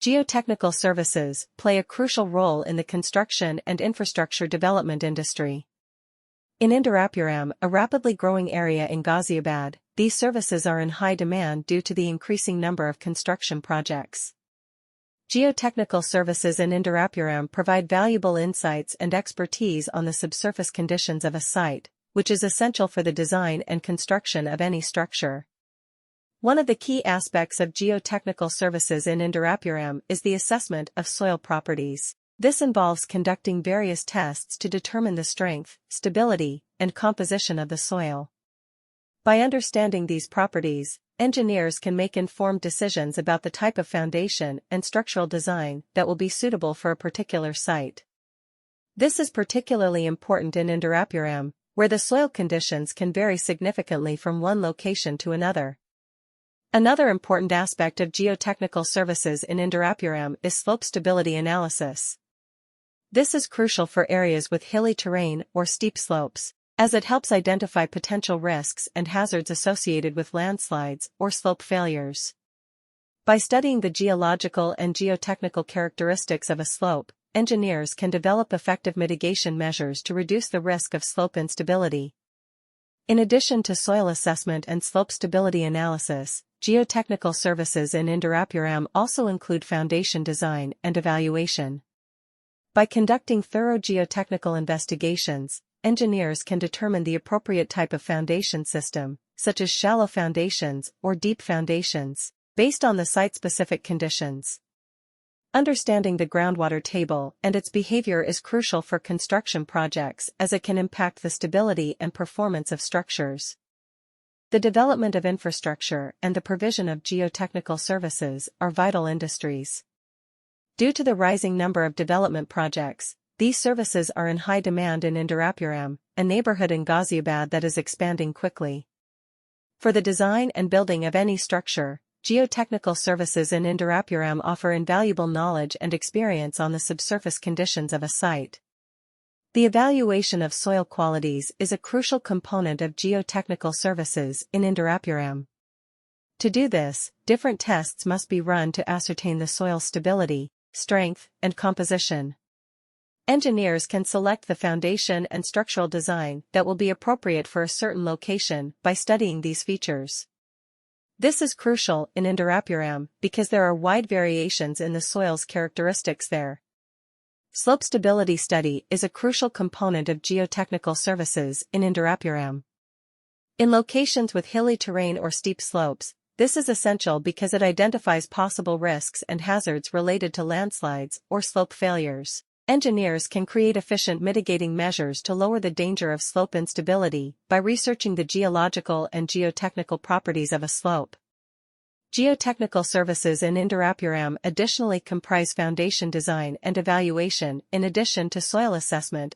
Geotechnical services play a crucial role in the construction and infrastructure development industry. In Indirapuram, a rapidly growing area in Ghaziabad, these services are in high demand due to the increasing number of construction projects. Geotechnical services in Indirapuram provide valuable insights and expertise on the subsurface conditions of a site, which is essential for the design and construction of any structure. One of the key aspects of geotechnical services in Indirapuram is the assessment of soil properties. This involves conducting various tests to determine the strength, stability, and composition of the soil. By understanding these properties, engineers can make informed decisions about the type of foundation and structural design that will be suitable for a particular site. This is particularly important in Indirapuram, where the soil conditions can vary significantly from one location to another. Another important aspect of geotechnical services in Indirapuram is slope stability analysis. This is crucial for areas with hilly terrain or steep slopes, as it helps identify potential risks and hazards associated with landslides or slope failures. By studying the geological and geotechnical characteristics of a slope, engineers can develop effective mitigation measures to reduce the risk of slope instability. In addition to soil assessment and slope stability analysis, geotechnical services in Indirapuram also include foundation design and evaluation. By conducting thorough geotechnical investigations, engineers can determine the appropriate type of foundation system, such as shallow foundations or deep foundations, based on the site-specific conditions. Understanding the groundwater table and its behavior is crucial for construction projects as it can impact the stability and performance of structures. The development of infrastructure and the provision of geotechnical services are vital industries. Due to the rising number of development projects, these services are in high demand in Indirapuram, a neighborhood in Ghaziabad that is expanding quickly. For the design and building of any structure, geotechnical services in Indirapuram offer invaluable knowledge and experience on the subsurface conditions of a site. The evaluation of soil qualities is a crucial component of geotechnical services in Indirapuram. To do this, different tests must be run to ascertain the soil stability, strength, and composition. Engineers can select the foundation and structural design that will be appropriate for a certain location by studying these features. This is crucial in Indirapuram because there are wide variations in the soil's characteristics there. Slope stability study is a crucial component of geotechnical services in Indirapuram. In locations with hilly terrain or steep slopes, this is essential because it identifies possible risks and hazards related to landslides or slope failures. Engineers can create efficient mitigating measures to lower the danger of slope instability by researching the geological and geotechnical properties of a slope. Geotechnical services in Indirapuram additionally comprise foundation design and evaluation in addition to soil assessment